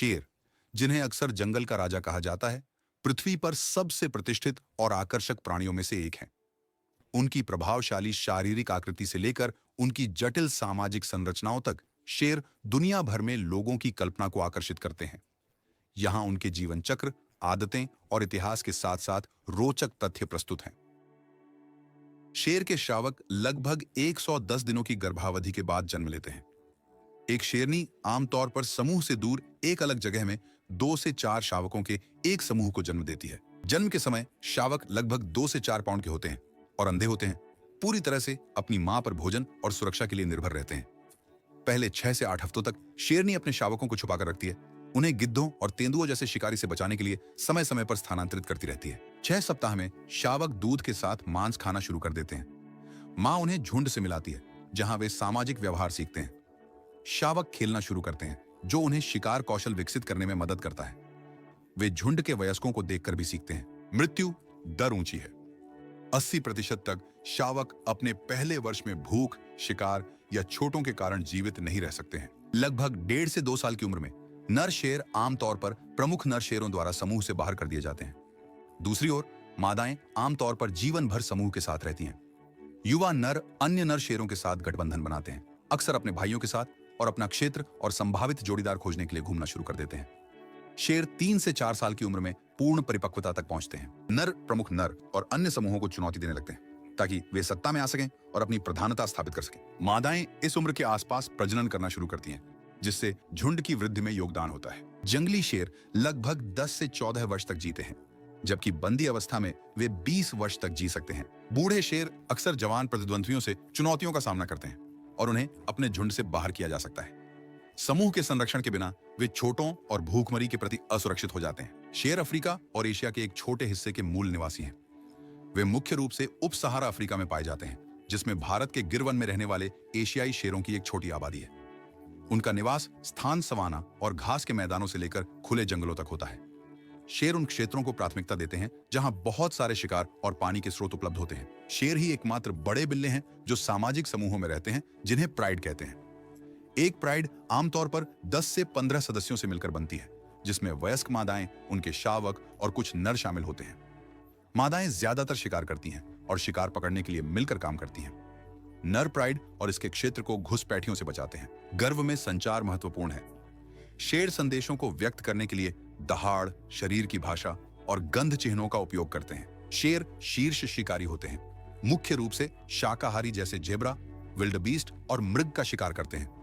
शेर, जिन्हें अक्सर जंगल का राजा कहा जाता है, पृथ्वी पर सबसे प्रतिष्ठित और आकर्षक प्राणियों में से एक हैं। उनकी प्रभावशाली शारीरिक आकृति से लेकर उनकी जटिल सामाजिक संरचनाओं तक शेर दुनिया भर में लोगों की कल्पना को आकर्षित करते हैं। यहाँ उनके जीवन चक्र, आदतें और इतिहास के साथ साथ रोचक तथ्य प्रस्तुत हैं। शेर के शावक लगभग 110 दिनों की गर्भावधि के बाद जन्म लेते हैं। एक शेरनी आमतौर पर समूह से दूर एक अलग जगह में 2 से 4 शावकों के एक समूह को जन्म देती है। जन्म के समय शावक लगभग 2 से 4 पाउंड के होते हैं और अंधे होते हैं। पूरी तरह से अपनी मां पर भोजन और सुरक्षा के लिए निर्भर रहते हैं। पहले 6 से 8 हफ्तों तक शेरनी अपने शावकों को छुपाकर रखती है। उन्हें गिद्धों और तेंदुओं जैसे शिकारी से बचाने के लिए समय समय पर स्थानांतरित करती रहती है। 6 सप्ताह में शावक दूध के साथ मांस खाना शुरू कर देते हैं। मां उन्हें झुंड से मिलाती है, जहां वे सामाजिक व्यवहार सीखते हैं। शावक खेलना शुरू करते हैं, जो उन्हें शिकार कौशल विकसित करने में मदद करता है। वे झुंड के वयस्कों को देखकर भी सीखते हैं। मृत्यु दर ऊंची है। 80% तक शावक अपने पहले वर्ष में भूख, शिकार या चोटों के कारण जीवित नहीं रह सकते हैं। लगभग 1.5 से 2 साल की उम्र में नर शेर आमतौर पर प्रमुख नर शेरों द्वारा समूह से बाहर कर दिए जाते हैं। दूसरी ओर मादाएं आमतौर पर जीवन भर समूह के साथ रहती हैं। युवा नर अन्य नर शेरों के साथ गठबंधन बनाते हैं, अक्सर अपने भाइयों के साथ, और अपना क्षेत्र और संभावित जोड़ीदार खोजने के लिए घूमना शुरू कर देते हैं। शेर 3 से 4 साल की उम्र में पूर्ण परिपक्वता तक पहुंचते हैं। नर प्रमुख नर और अन्य समूहों को चुनौती देने लगते हैं ताकि वे सत्ता में आ सकें और अपनी प्रधानता स्थापित कर सकें। मादाएं इस उम्र के आसपास प्रजनन करना शुरू करती हैं, जिससे झुंड की वृद्धि में योगदान होता है। जंगली शेर लगभग 10 से 14 वर्ष तक जीते हैं, जबकि बंदी अवस्था में वे 20 वर्ष तक जी सकते हैं। बूढ़े शेर अक्सर जवान प्रतिद्वंद्वियों से चुनौतियों का सामना करते हैं और उन्हें अपने झुंड से बाहर किया जा सकता है। समूह के संरक्षण के बिना वे चोटों और भूखमरी के प्रति असुरक्षित हो जाते हैं। शेर अफ्रीका और एशिया के एक छोटे हिस्से के मूल निवासी हैं। वे मुख्य रूप से उप सहारा अफ्रीका में पाए जाते हैं, जिसमें भारत के गिर वन में रहने वाले एशियाई शेरों की एक छोटी आबादी है। उनका निवास स्थान सवाना और घास के मैदानों से लेकर खुले जंगलों तक होता है। शेर उन क्षेत्रों को प्राथमिकता देते हैं जहां बहुत सारे शिकार और पानी के स्रोत उपलब्ध होते हैं। शेर ही एकमात्र बड़े बिल्ले हैं जो सामाजिक समूहों में रहते हैं, जिन्हें प्राइड कहते हैं। एक प्राइड आमतौर पर 10 से 15 सदस्यों से मिलकर बनती है, जिसमें वयस्क मादाएं, उनके शावक और कुछ नर शामिल होते हैं। मादाएं ज्यादातर शिकार करती हैं और शिकार पकड़ने के लिए मिलकर काम करती हैं। नर प्राइड और इसके क्षेत्र को घुसपैठियों से बचाते हैं। गर्भ में संचार महत्वपूर्ण है। शेर संदेशों को व्यक्त करने के लिए दहाड़, शरीर की भाषा और गंध चिन्हों का उपयोग करते हैं। शेर शीर्ष शिकारी होते हैं, मुख्य रूप से शाकाहारी जैसे जेब्रा, विल्डबीस्ट और मृग का शिकार करते हैं।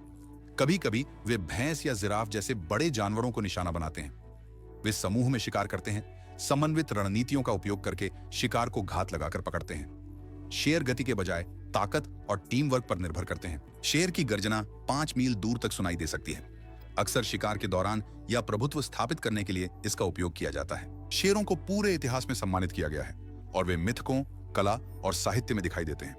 कभी कभी वे भैंस या जिराफ जैसे बड़े जानवरों को निशाना बनाते हैं। वे समूह में शिकार करते हैं, समन्वित रणनीतियों का उपयोग करके शिकार को घात लगाकर पकड़ते हैं। शेर गति के बजाय ताकत और टीम वर्क पर निर्भर करते हैं। शेर की गर्जना 5 मील दूर तक सुनाई दे सकती है। अक्सर शिकार के दौरान या प्रभुत्व स्थापित करने के लिए इसका उपयोग किया जाता है। शेरों को पूरे इतिहास में सम्मानित किया गया है और वे मिथकों, कला और साहित्य में दिखाई देते हैं।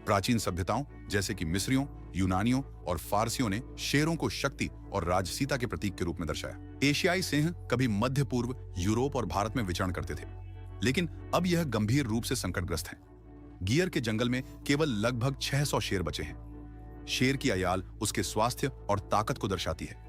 प्राचीन सभ्यताओं जैसे कि मिस्रियों, यूनानियों और फारसियों ने शेरों को शक्ति और राजसीता के प्रतीक के रूप में दर्शाया। एशियाई सिंह कभी मध्य पूर्व, यूरोप और भारत में विचरण करते थे, लेकिन अब यह गंभीर रूप से संकटग्रस्त है। गियर के जंगल में केवल लगभग 600 शेर बचे हैं। शेर की अयाल उसके स्वास्थ्य और ताकत को दर्शाती है।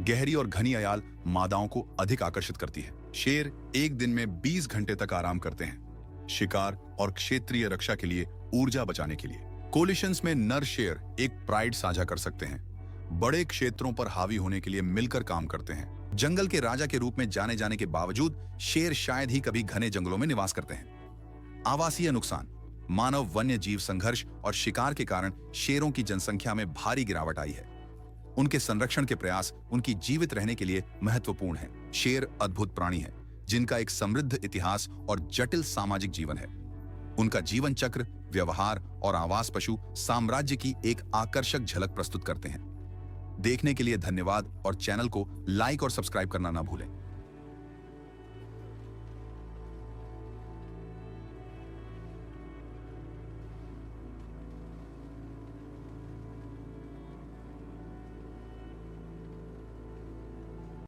गहरी और घनी अयाल मादाओं को अधिक आकर्षित करती है। शेर एक दिन में 20 घंटे तक आराम करते हैं, शिकार और क्षेत्रीय रक्षा के लिए ऊर्जा बचाने के लिए। कोलिशंस में नर शेर एक प्राइड साझा कर सकते हैं, बड़े क्षेत्रों पर हावी होने के लिए मिलकर काम करते हैं। जंगल के राजा के रूप में जाने जाने के बावजूद शेर शायद ही कभी घने जंगलों में निवास करते हैं। आवासीय नुकसान, मानव वन्य जीव संघर्ष और शिकार के कारण शेरों की जनसंख्या में भारी गिरावट आई है। उनके संरक्षण के प्रयास उनकी जीवित रहने के लिए महत्वपूर्ण हैं। शेर अद्भुत प्राणी है, जिनका एक समृद्ध इतिहास और जटिल सामाजिक जीवन है। उनका जीवन चक्र, व्यवहार और आवास पशु साम्राज्य की एक आकर्षक झलक प्रस्तुत करते हैं। देखने के लिए धन्यवाद और चैनल को लाइक और सब्सक्राइब करना ना भूलें।